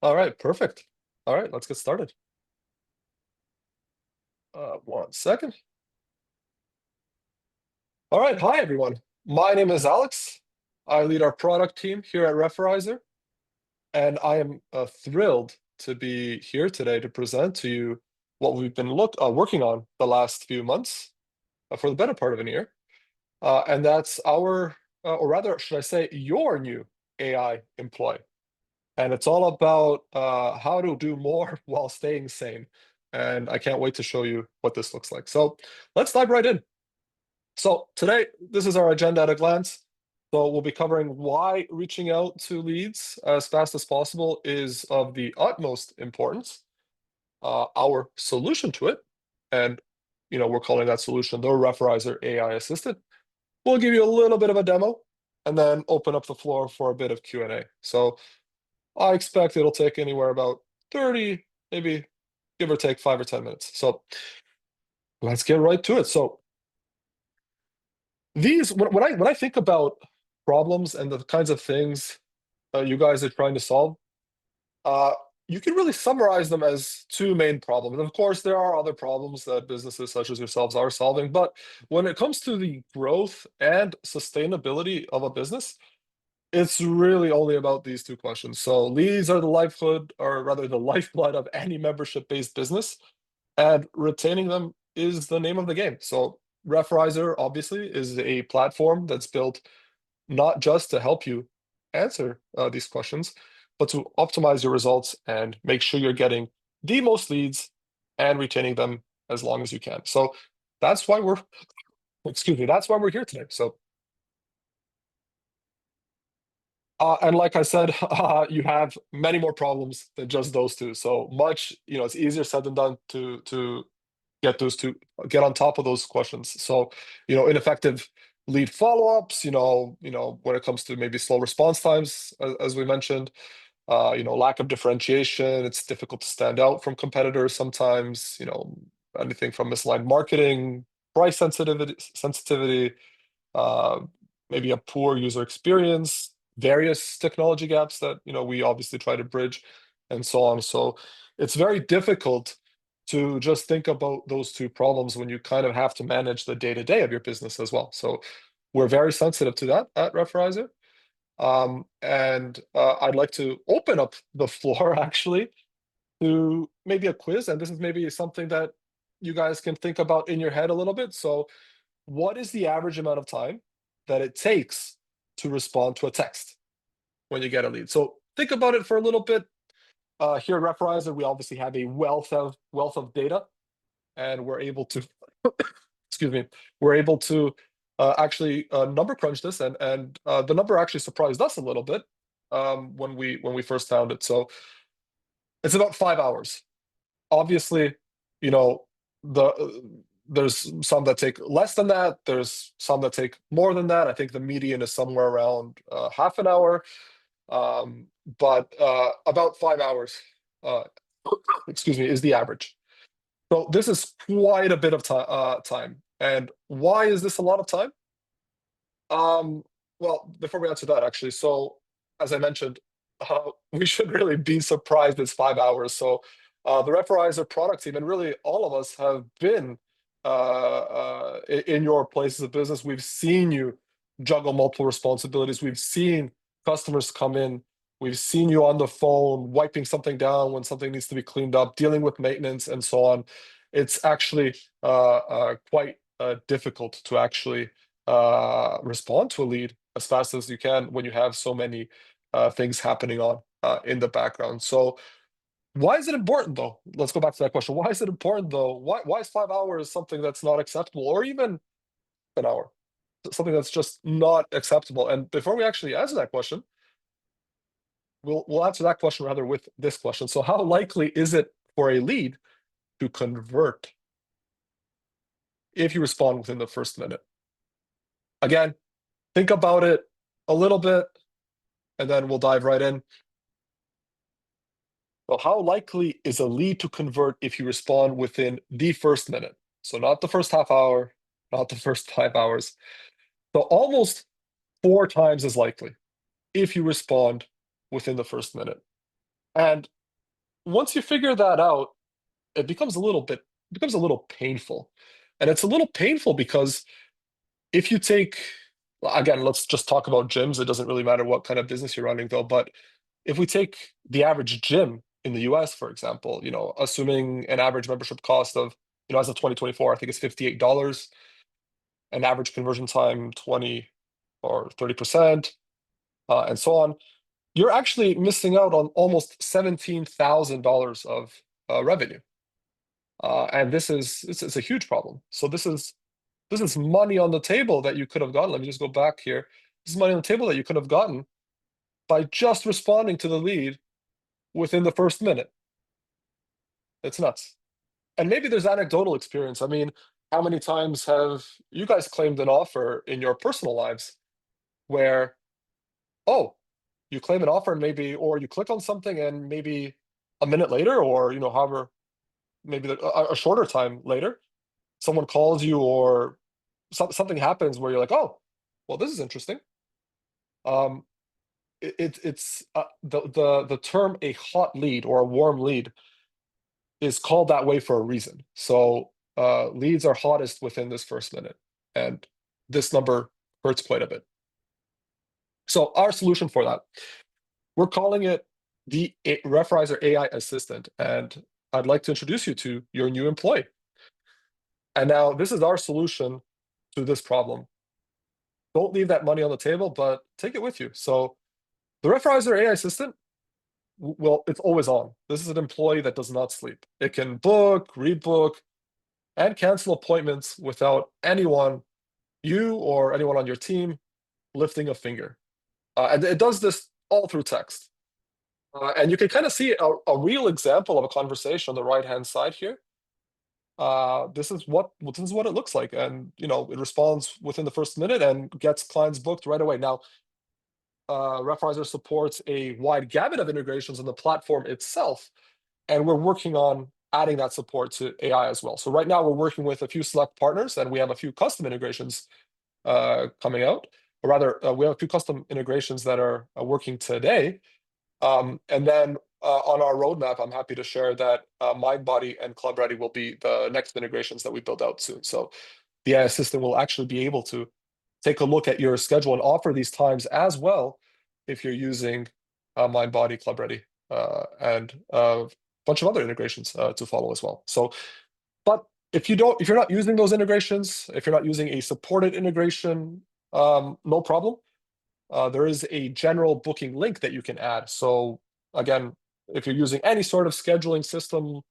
All right, perfect. All right, let's get started. 1 second. All right, hi everyone. My name is Alex. I lead our product team here at Referrizer, and I am thrilled to be here today to present to you what we've been working on the last few months for the better part of an year, and that's or rather, should I say, your new AI employee. And it's all about how to do more while staying sane. And I can't wait to show you what this looks like. So let's dive right in. So today, this is our agenda at a glance. So we'll be covering why reaching out to leads as fast as possible is of the utmost importance, our solution to it, and we're calling that solution the Referrizer AI Assistant. We'll give you a little bit of a demo and then open up the floor for a bit of Q&A. So I expect it'll take anywhere about 30, maybe give or take 5 or 10 minutes. So let's get right to it. So when I think about problems and the kinds of things you guys are trying to solve, uh, you can really summarize them as two main problems. Of course, there are other problems that businesses such as yourselves are solving, but when it comes to the growth and sustainability of a business, it's really only about these two questions. So leads are the lifeblood, or rather the lifeblood of any membership-based business, and retaining them is the name of the game. So Refrizer obviously is a platform that's built not just to help you answer these questions, but to optimize your results and make sure you're getting the most leads and retaining them as long as you can. So that's why we're, excuse me, that's why we're here today. So and like I said, you have many more problems than just those two. So much, it's easier said than done to get those two, get on top of those questions. So, ineffective lead follow-ups, when it comes to maybe slow response times, as we mentioned, lack of differentiation, it's difficult to stand out from competitors sometimes, anything from misaligned marketing, price sensitivity, uh, maybe a poor user experience, various technology gaps that we obviously try to bridge, and so on. So it's very difficult to just think about those two problems when you kind of have to manage the day-to-day of your business as well. So we're very sensitive to that at Referizer. And I'd like to open up the floor actually to maybe a quiz, and this is maybe something that you guys can think about in your head a little bit. So what is the average amount of time that it takes to respond to a text when you get a lead? So think about it for a little bit. Here at Referizer, we obviously have a wealth of data, and we're able to, excuse me, we're able to actually number crunch this, and the number actually surprised us a little bit when we first found it. So it's about 5 hours. Obviously, you know, the there's some that take less than that. There's some that take more than that. I think the median is somewhere around half an hour, um, but about 5 hours, uh, excuse me, is the average. So this is quite a bit of time. And why is this a lot of time? Um, well, before we answer that, actually, so as I mentioned, we should really be surprised it's 5 hours. So the Referizer product team, and really all of us, have been in your places of business. We've seen you juggle multiple responsibilities. We've seen customers come in. We've seen you on the phone, wiping something down when something needs to be cleaned up, dealing with maintenance, and so on. It's actually quite difficult to actually respond to a lead as fast as you can when you have so many things happening on in the background. So why is it important though? Let's go back to that question. Why is it important though? Why is 5 hours something that's not acceptable, or even an hour, something that's just not acceptable? And before we actually answer that question, we'll answer that question rather with this question. So how likely is it for a lead to convert if you respond within the first minute? Again, think about it a little bit, and then we'll dive right in. So how likely is a lead to convert if you respond within the first minute? So not the first half hour, not the first 5 hours. So almost 4 times as likely if you respond within the first minute. And once you figure that out, it becomes a little painful. And it's a little painful because if you take, again, let's just talk about gyms. It doesn't really matter what kind of business you're running though, but if we take the average gym in the US, for example, assuming an average membership cost of, as of 2024, I think it's $58, an average conversion time 20 or 30%, and so on, you're actually missing out on almost $17,000 of revenue. And it's a huge problem. So this is money on the table that you could have gotten. Let me just go back here. This is money on the table that you could have gotten by just responding to the lead within the first minute. It's nuts. And maybe there's anecdotal experience. I mean, how many times have you guys claimed an offer in your personal lives where, oh, you claim an offer and maybe, or you click on something and maybe a minute later, or, however, maybe a shorter time later, someone calls you or something happens where you're like, oh, well, this is interesting. Um, it's the term a hot lead or a warm lead is called that way for a reason. So leads are hottest within this first minute, and this number hurts quite a bit. So our solution for that, we're calling it the Referrizer AI Assistant, and I'd like to introduce you to your new employee. And now this is our solution to this problem. Don't leave that money on the table, but take it with you. So the Referrizer AI Assistant, well, it's always on. This is an employee that does not sleep. It can book, rebook, and cancel appointments without anyone, you or anyone on your team, lifting a finger. And it does this all through text. And you can kind of see a real example of a conversation on the right-hand side here. This is what it looks like, and it responds within the first minute and gets clients booked right away. Now, Referrizer supports a wide gamut of integrations on the platform itself, and we're working on adding that support to AI as well. So right now we're working with a few select partners, and we have a few custom integrations coming out, or rather, we have a few custom integrations that are working today. And then on our roadmap, I'm happy to share that MindBody and ClubReady will be the next integrations that we build out soon. So the AI assistant will actually be able to take a look at your schedule and offer these times as well if you're using MindBody, ClubReady, and a bunch of other integrations to follow as well. So, but if you're not using those integrations, if you're not using a supported integration, no problem. There is a general booking link that you can add. So again, if you're using any sort of scheduling system,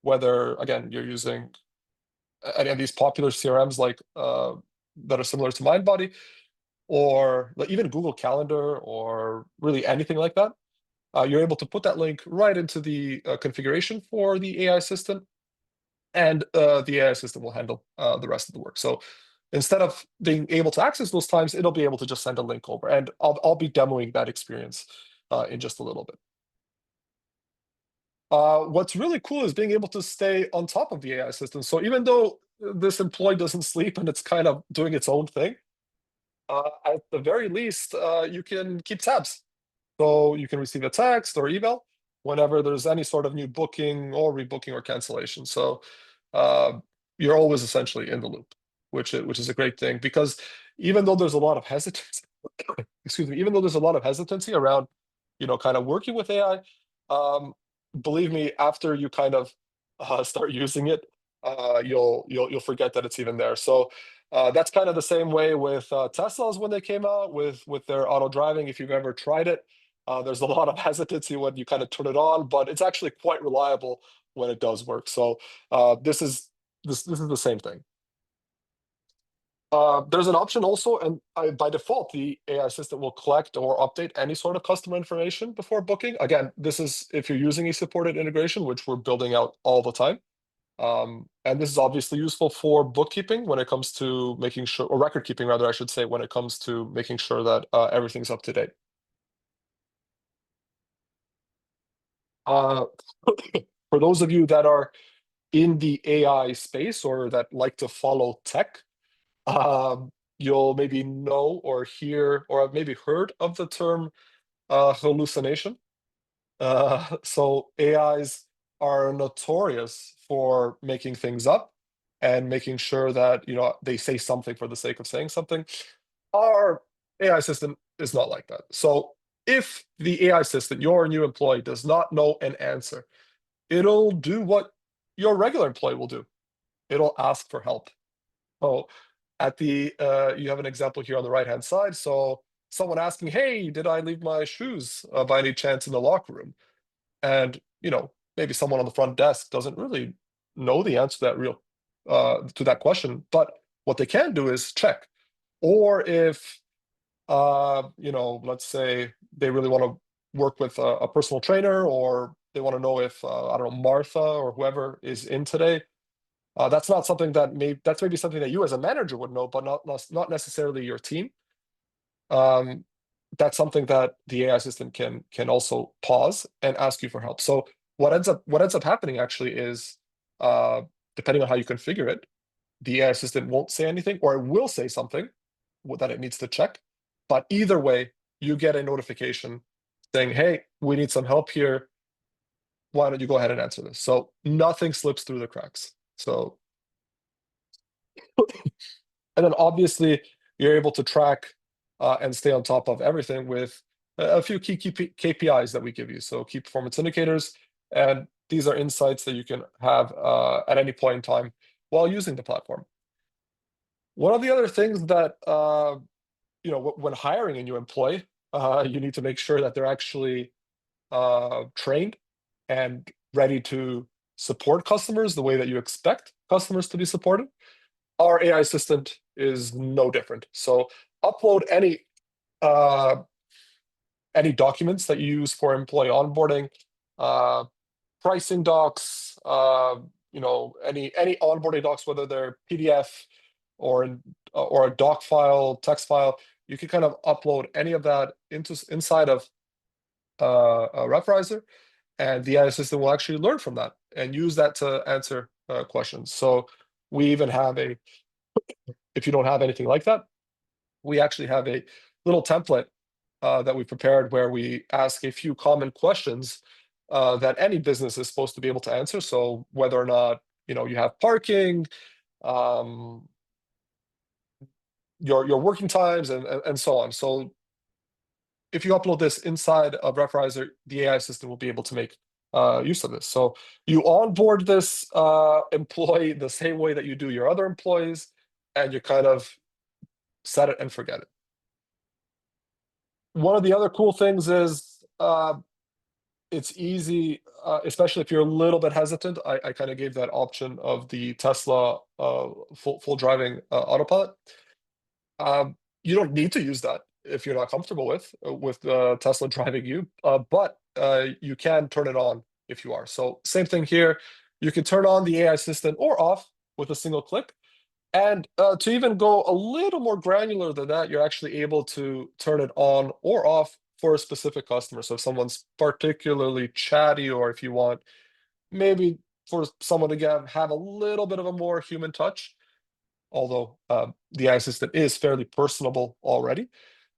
whether again you're using any of these popular CRMs like that are similar to MindBody, or like even Google Calendar, or really anything like that, you're able to put that link right into the configuration for the AI assistant, and the AI assistant will handle the rest of the work. So instead of being able to access those times, it'll be able to just send a link over, and I'll be demoing that experience in just a little bit. What's really cool is being able to stay on top of the AI assistant. So even though this employee doesn't sleep and it's kind of doing its own thing, at the very least, you can keep tabs. So you can receive a text or email whenever there's any sort of new booking or rebooking or cancellation. So uh, you're always essentially in the loop, which is a great thing, because even though there's a lot of hesitancy, excuse me, even though there's a lot of hesitancy around, kind of working with AI, believe me, after you kind of start using it, you'll forget that it's even there. So that's kind of the same way with Teslas when they came out with their auto driving. If you've ever tried it, there's a lot of hesitancy when you kind of turn it on, but it's actually quite reliable when it does work. So this is the same thing. There's an option also, and by default, the AI assistant will collect or update any sort of customer information before booking. Again, this is if you're using a supported integration, which we're building out all the time. And this is obviously useful for bookkeeping when it comes to making sure, or record keeping rather, I should say, when it comes to making sure that everything's up to date. Uh, for those of you that are in the AI space or that like to follow tech, you'll maybe know or hear or have maybe heard of the term hallucination. So AIs are notorious for making things up and making sure that they say something for the sake of saying something. Our AI system is not like that. So if the AI system, your new employee, does not know an answer, it'll do what your regular employee will do. It'll ask for help. Oh, you have an example here on the right hand side. So someone asking, "Hey, did I leave my shoes by any chance in the locker room?" And maybe someone on the front desk doesn't really know the answer to that question, but what they can do is check. Or if let's say they really want to work with a personal trainer, or they want to know if I don't know, Martha or whoever is in today. That's not something that's maybe something that you as a manager would know, but not necessarily your team. Um, that's something that the AI assistant can also pause and ask you for help. So what ends up happening actually is, uh, depending on how you configure it, the AI assistant won't say anything, or it will say something that it needs to check. But either way, you get a notification saying, "Hey, we need some help here. Why don't you go ahead and answer this?" So nothing slips through the cracks. So, and then obviously you're able to track and stay on top of everything with a few key KPIs that we give you. So key performance indicators, and these are insights that you can have at any point in time while using the platform. One of the other things that when hiring a new employee, you need to make sure that they're actually trained and ready to support customers the way that you expect customers to be supported. Our AI assistant is no different. So upload uh, any documents that you use for employee onboarding, uh, pricing docs, any onboarding docs, whether they're PDF or a doc file, text file. You can kind of upload any of that inside of a Referrizer, and the AI assistant will actually learn from that and use that to answer questions. So we even have if you don't have anything like that, we actually have a little template that we prepared where we ask a few common questions that any business is supposed to be able to answer. So whether or not you have parking, um, your working times, and so on. So if you upload this inside of Referrizer, the AI system will be able to make use of this. So you onboard this employee the same way that you do your other employees, and you kind of set it and forget it. One of the other cool things is it's easy, especially if you're a little bit hesitant. I kind of gave that option of the Tesla full driving autopilot. You don't need to use that if you're not comfortable with Tesla driving you, but you can turn it on if you are. So same thing here. You can turn on the AI assistant or off with a single click. And to even go a little more granular than that, you're actually able to turn it on or off for a specific customer. So if someone's particularly chatty, or if you want maybe for someone to have a little bit of a more human touch, although the AI assistant is fairly personable already,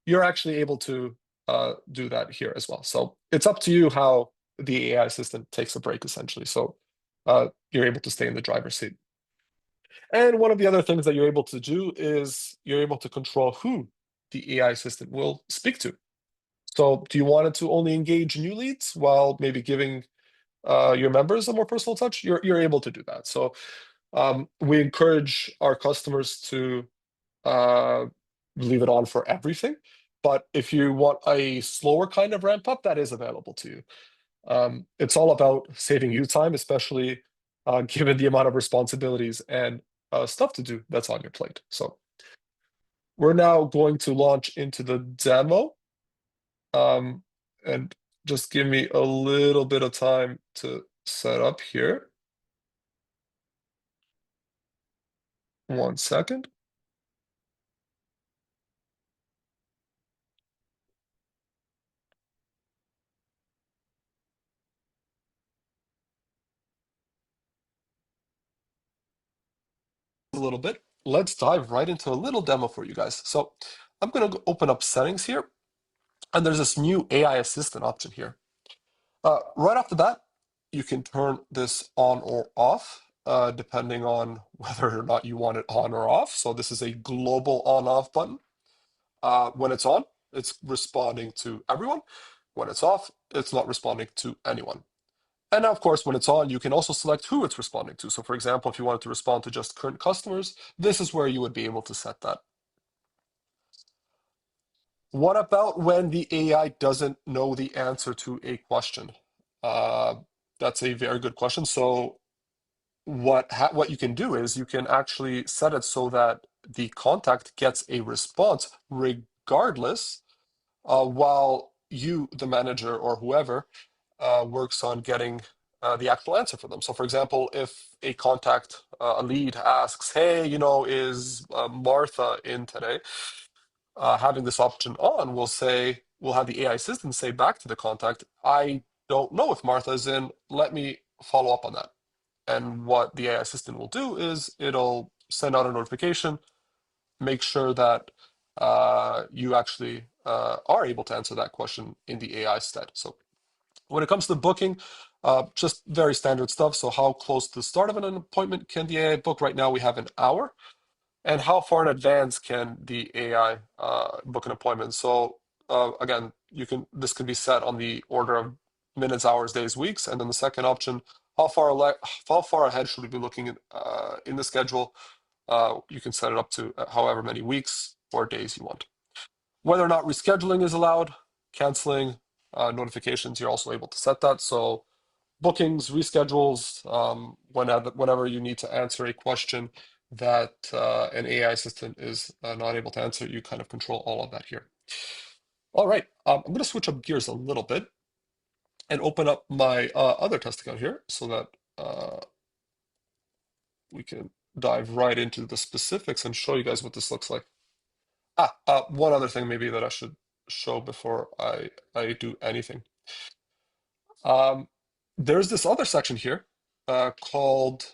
you're actually able to do that here as well. So it's up to you how the AI assistant takes a break, essentially. So you're able to stay in the driver's seat. And one of the other things that you're able to do is you're able to control who the AI assistant will speak to. So do you want it to only engage new leads while maybe giving your members a more personal touch? You're able to do that. So we encourage our customers to uh, leave it on for everything. But if you want a slower kind of ramp up, that is available to you. It's all about saving you time, especially given the amount of responsibilities and stuff to do that's on your plate. So we're now going to launch into the demo, um, and just give me a little bit of time to set up here. 1 second. A little bit. Let's dive right into a little demo for you guys. So I'm going to open up settings here, and there's this new AI assistant option here. Right off the bat, you can turn this on or off, depending on whether or not you want it on or off. So this is a global on-off button. When it's on, it's responding to everyone. When it's off, it's not responding to anyone. And now, of course, when it's on, you can also select who it's responding to. So for example, if you wanted to respond to just current customers, this is where you would be able to set that. What about when the AI doesn't know the answer to a question? Uh, that's a very good question. So what you can do is you can actually set it so that the contact gets a response regardless, while you, the manager or whoever, works on getting the actual answer for them. So, for example, if a contact, a lead asks, "Hey, is Martha in today?" Having this option on, we'll have the AI assistant say back to the contact, "I don't know if Martha is in. Let me follow up on that." And what the AI assistant will do is it'll send out a notification, make sure that you actually are able to answer that question in the AI stead. So when it comes to booking, just very standard stuff. So how close to the start of an appointment can the AI book? Right now we have an hour. And how far in advance can the AI book an appointment? So again, this can be set on the order of minutes, hours, days, weeks. And then the second option, how far ahead should we be looking in the schedule? You can set it up to however many weeks or days you want. Whether or not rescheduling is allowed, canceling, notifications, you're also able to set that. So bookings, reschedules, whenever you need to answer a question that an AI assistant is not able to answer, you kind of control all of that here. All right, I'm going to switch up gears a little bit and open up my other test account here so that we can dive right into the specifics and show you guys what this looks like. One other thing maybe that I should show before I do anything. There's this other section here called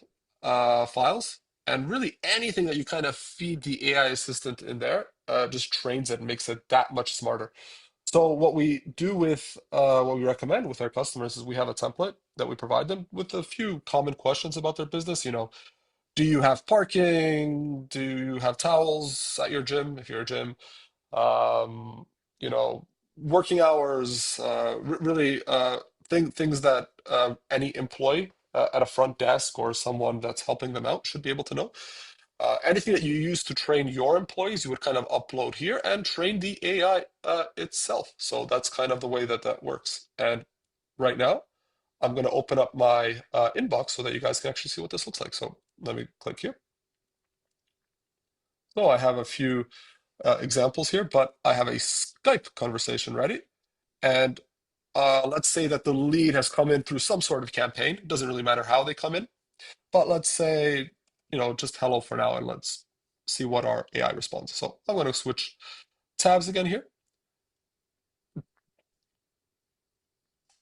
files, and really anything that you kind of feed the AI assistant in there just trains it and makes it that much smarter. So what we do with what we recommend with our customers is we have a template that we provide them with a few common questions about their business. Do you have parking? Do you have towels at your gym if you're a gym? um, you know, Working hours, really things that any employee at a front desk or someone that's helping them out should be able to know. Anything that you use to train your employees, you would kind of upload here and train the AI itself. So that's kind of the way that that works. And right now, I'm going to open up my inbox so that you guys can actually see what this looks like. So let me click here. So I have a few examples here, but I have a Skype conversation ready. And let's say that the lead has come in through some sort of campaign. It doesn't really matter how they come in, but let's say, just hello for now, and let's see what our AI responds. So I'm going to switch tabs again here.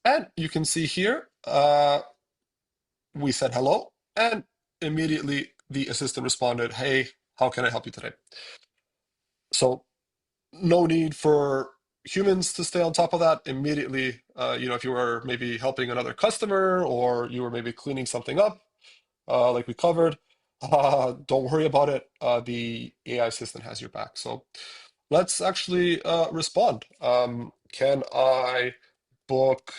And you can see here, we said hello, and immediately the assistant responded, "Hey, how can I help you today?" So no need for humans to stay on top of that immediately. If you were maybe helping another customer or you were maybe cleaning something up, like we covered, don't worry about it. The AI assistant has your back. So let's actually respond. Can I book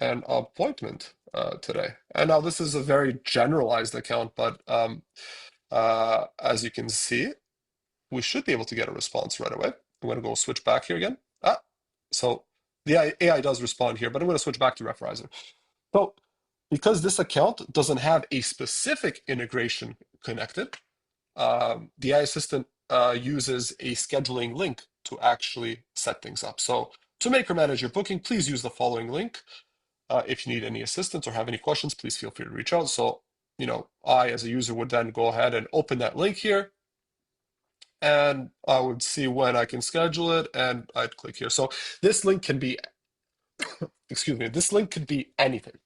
an appointment today? And now this is a very generalized account, but as you can see, we should be able to get a response right away. I'm going to go switch back here again. So the AI does respond here, but I'm going to switch back to Referrizer. So because this account doesn't have a specific integration connected, the AI assistant uses a scheduling link to actually set things up. So to make or manage your booking, please use the following link. If you need any assistance or have any questions, please feel free to reach out. So, I as a user would then go ahead and open that link here, and I would see when I can schedule it, and I'd click here. So this link can be, excuse me, this link could be anything.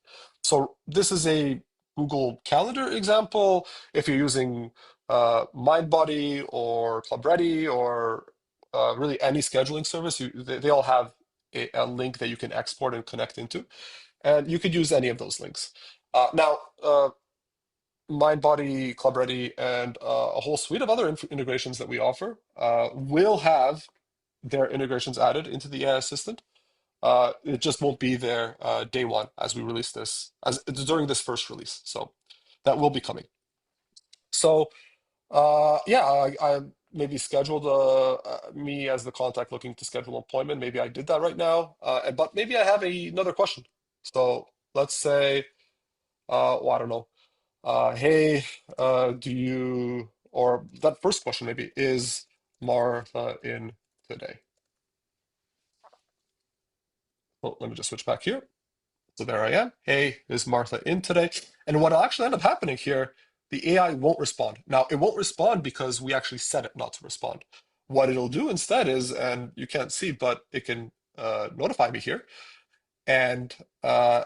So this is a Google Calendar example. If you're using MindBody or Club Ready or really any scheduling service, they all have a link that you can export and connect into, and you could use any of those links. Now, MindBody, ClubReady, and a whole suite of other integrations that we offer will have their integrations added into the AI assistant. It just won't be there day one as we release this, as during this first release. So that will be coming. So yeah, I maybe scheduled me as the contact looking to schedule an appointment. Maybe I did that right now, but maybe I have another question. So let's say, well, I don't know. Hey, do you, or that first question maybe, is Martha in today? Well, let me just switch back here. So there I am. Hey, is Martha in today? And what will actually end up happening here, the AI won't respond. Now, it won't respond because we actually set it not to respond. What it'll do instead is, and you can't see, but it can notify me here, and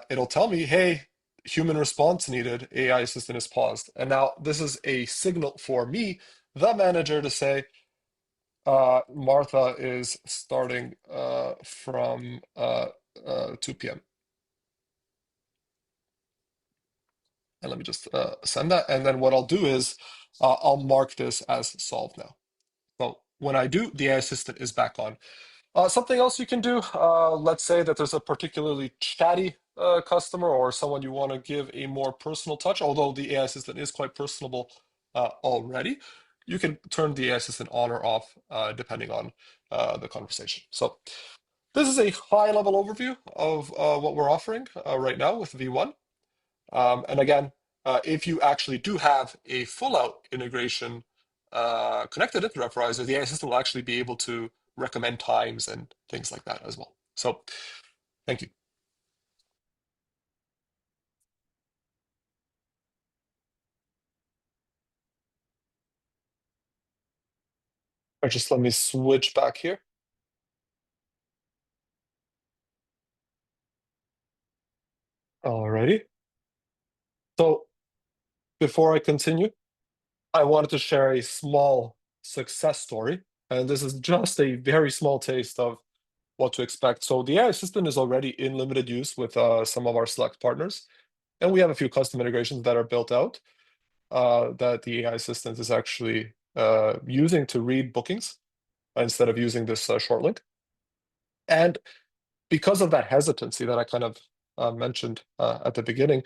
it'll tell me, hey, human response needed, AI assistant is paused. And now this is a signal for me, the manager, to say, Martha is starting from 2 p.m. And let me just send that. And then what I'll do is I'll mark this as solved now. So when I do, the AI assistant is back on. Something else you can do, let's say that there's a particularly chatty customer or someone you want to give a more personal touch, although the AI assistant is quite personable already. You can turn the AI assistant on or off depending on the conversation. So this is a high-level overview of what we're offering right now with V1. And again, if you actually do have a full-out integration connected into Referrizer, the AI assistant will actually be able to recommend times and things like that as well. So thank you. Or just let me switch back here. Alrighty. So before I continue, I wanted to share a small success story. And this is just a very small taste of what to expect. So the AI assistant is already in limited use with some of our select partners. And we have a few custom integrations that are built out that the AI assistant is actually using to read bookings instead of using this short link. And because of that hesitancy that I kind of mentioned at the beginning,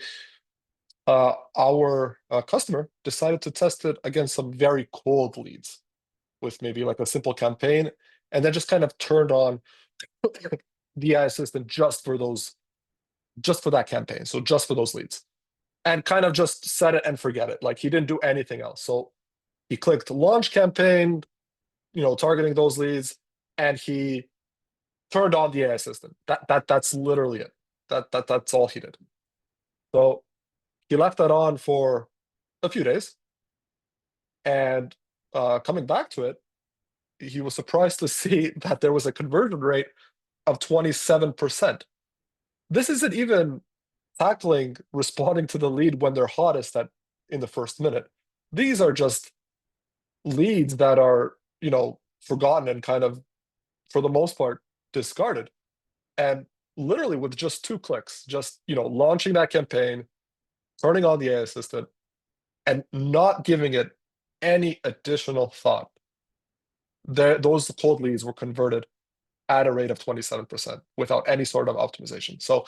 our customer decided to test it against some very cold leads with maybe like a simple campaign, and then just kind of turned on the AI assistant just for that campaign, so just for those leads, and kind of just set it and forget it. Like he didn't do anything else. So he clicked launch campaign, targeting those leads, and he turned on the AI assistant. That's literally it. That's all he did. So he left that on for a few days, and coming back to it, he was surprised to see that there was a conversion rate of 27%. This isn't even tackling responding to the lead when they're hottest in the first minute. These are just leads that are, forgotten and kind of, for the most part, discarded. And literally with just 2 clicks, just, launching that campaign, turning on the AI assistant, and not giving it any additional thought, those cold leads were converted at a rate of 27% without any sort of optimization. So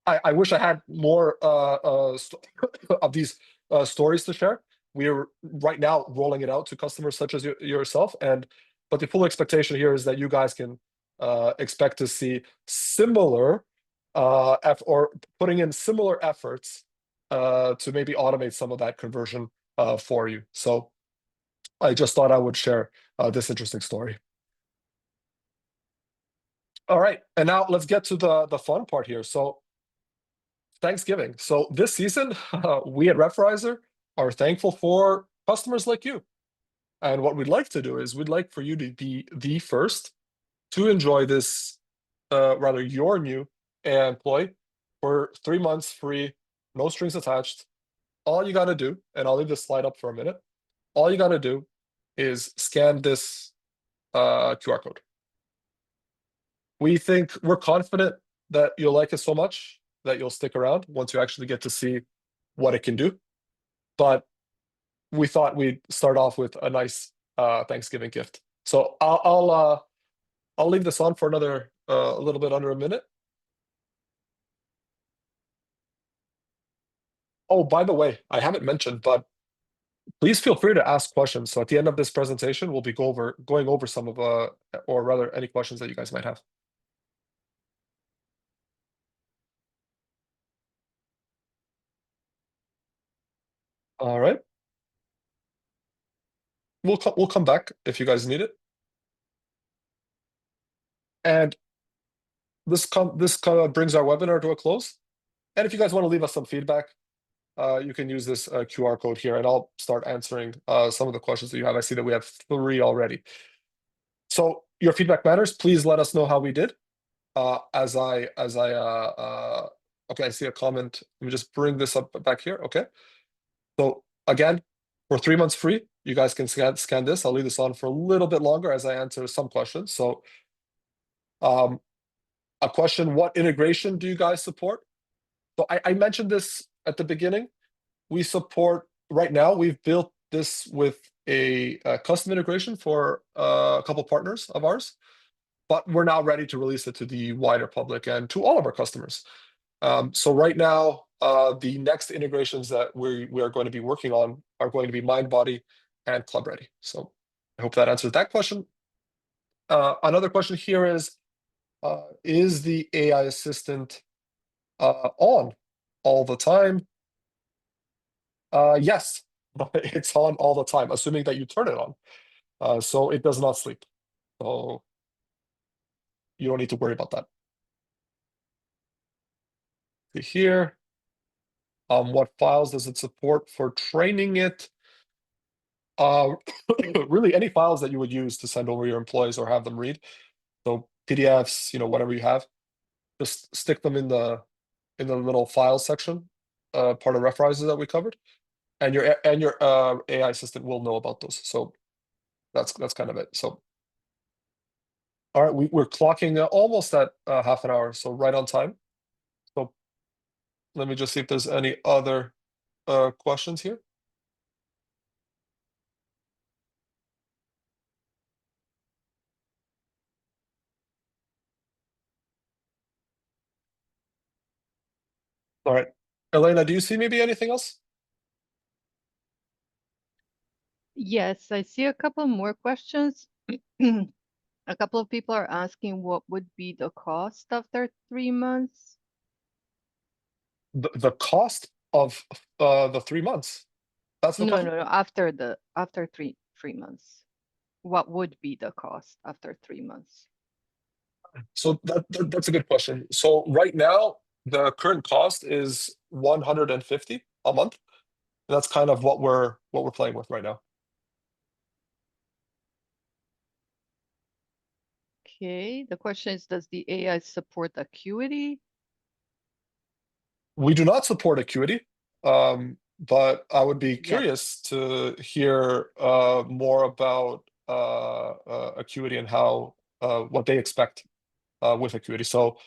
I wish I had more of these stories to share. We are right now rolling it out to customers such as yourself, but the full expectation here is that you guys can expect to see similar or putting in similar efforts to maybe automate some of that conversion for you. So I just thought I would share this interesting story. All right, and now let's get to the fun part here. So Thanksgiving. So this season, we at Referrizer are thankful for customers like you. And what we'd like to do is we'd like for you to be the first to enjoy this, rather your new AI employee for 3 months free, no strings attached. All you got to do, and I'll leave this slide up for a minute, all you got to do is scan this QR code. we're confident that you'll like it so much that you'll stick around once you actually get to see what it can do. But we thought we'd start off with a nice Thanksgiving gift. So I'll leave this on for another a little bit under a minute. Oh, by the way, I haven't mentioned, but please feel free to ask questions. So at the end of this presentation, we'll be going over some of or rather any questions that you guys might have. All right. We'll come back if you guys need it. And this brings our webinar to a close. And if you guys want to leave us some feedback, you can use this QR code here, and I'll start answering some of the questions that you have. I see that we have 3 already. So your feedback matters. Please let us know how we did. Okay, I see a comment. Let me just bring this up back here. Okay. So again, for 3 months free, you guys can scan this. I'll leave this on for a little bit longer as I answer some questions. So a question, what integration do you guys support? So I mentioned this at the beginning. We support, right now, we've built this with a custom integration for a couple partners of ours, but we're now ready to release it to the wider public and to all of our customers. So right now, the next integrations that we are going to be working on are going to be Mindbody and Club Ready. So I hope that answers that question. Another question here is the AI assistant on all the time? Yes, it's on all the time, assuming that you turn it on. So it does not sleep. So you don't need to worry about that. See here, what files does it support for training it? Really any files that you would use to send over your employees or have them read. So PDFs, whatever you have, just stick them in the little file section, part of Referrizer that we covered, and your AI assistant will know about those. So that's kind of it. So all right, we're clocking almost at half an hour, so right on time. So let me just see if there's any other questions here. All right, Elena, do you see maybe anything else? Yes, I see a couple more questions. A couple of people are asking what would be the cost after 3 months. The cost of the 3 months. That's the question? No. After three months. What would be the cost after 3 months? So that's a good question. So right now, the current cost is 150 a month. That's kind of what we're playing with right now. Okay, the question is, does the AI support Acuity? We do not support Acuity, but I would be Yet. curious to hear more about Acuity and how what they expect with Acuity. So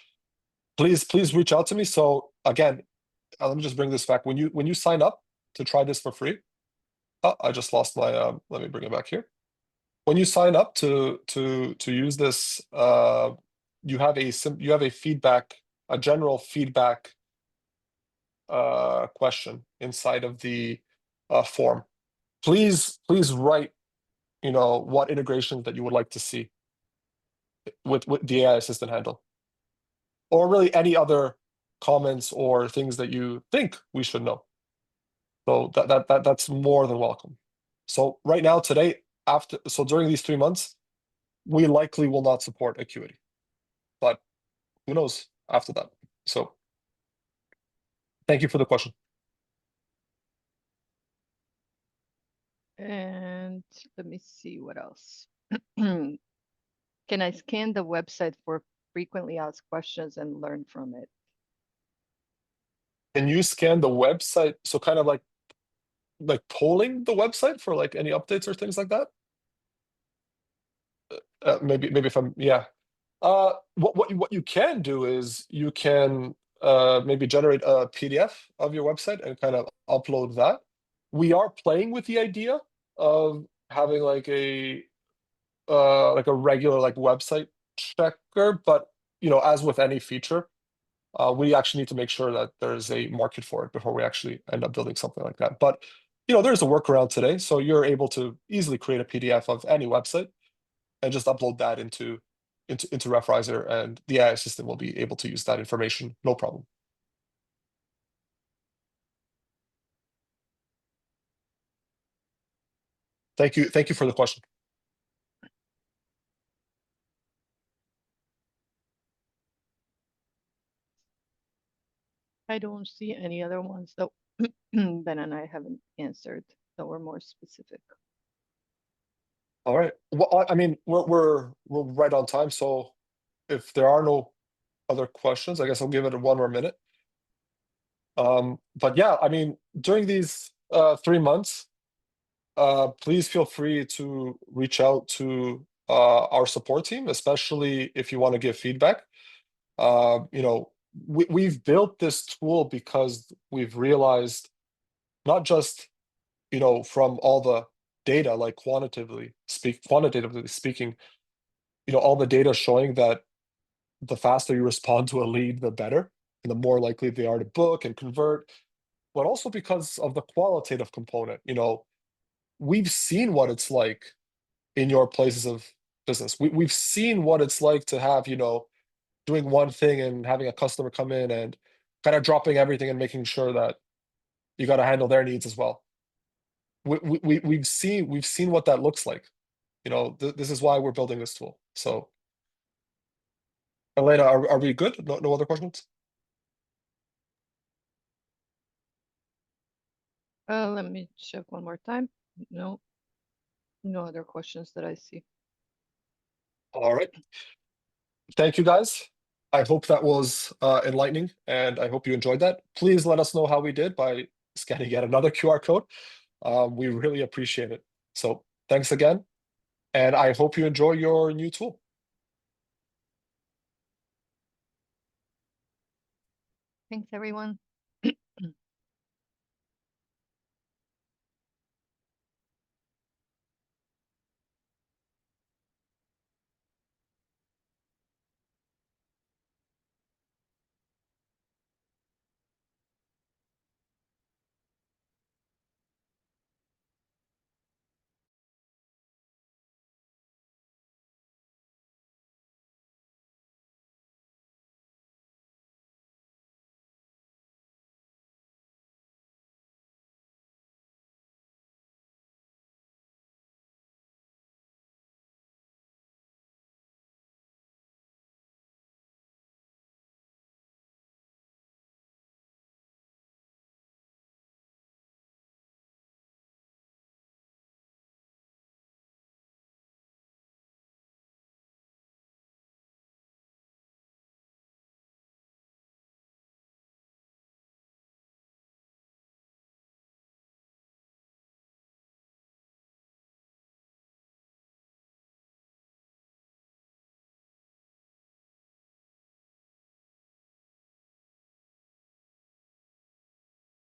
please reach out to me. So again, let me just bring this back. When you sign up to try this for free, I just lost my. Let me bring it back here. When you sign up to use this, you have a feedback, a general feedback question inside of the form. Please write, what integrations that you would like to see with the AI assistant handle, or really any other comments or things that you think we should know. So that's more than welcome. So right now, today, during these 3 months, we likely will not support Acuity, but who knows after that. So thank you for the question. And let me see what else. Can I scan the website for frequently asked questions and learn from it? Can you scan the website? So kind of like polling the website for any updates or things like that? Maybe if yeah. What you can do is you can maybe generate a PDF of your website and kind of upload that. We are playing with the idea of having like a regular like website checker, but as with any feature, we actually need to make sure that there's a market for it before we actually end up building something like that. But there's a workaround today, so you're able to easily create a PDF of any website and just upload that into Referrizer, and the AI assistant will be able to use that information, no problem. Thank you for the question. I don't see any other ones that Ben and I haven't answered that were more specific. All right. Well, I mean, we're right on time, so if there are no other questions, I guess I'll give it one more minute. But yeah, I mean, during these 3 months, please feel free to reach out to our support team, especially if you want to give feedback. We've built this tool because we've realized not just from all the data, like quantitatively speaking, all the data showing that the faster you respond to a lead, the better, and the more likely they are to book and convert, but also because of the qualitative component. We've seen what it's like in your places of business. We've seen what it's like to have, doing one thing and having a customer come in and kind of dropping everything and making sure that you got to handle their needs as well. We've seen what that looks like. This is why we're building this tool. So, Elena, are we good? No other questions? Let me check one more time. No other questions that I see. All right. Thank you, guys. I hope that was enlightening, and I hope you enjoyed that. Please let us know how we did by scanning yet another QR code. We really appreciate it. So thanks again, and I hope you enjoy your new tool. Thanks, everyone.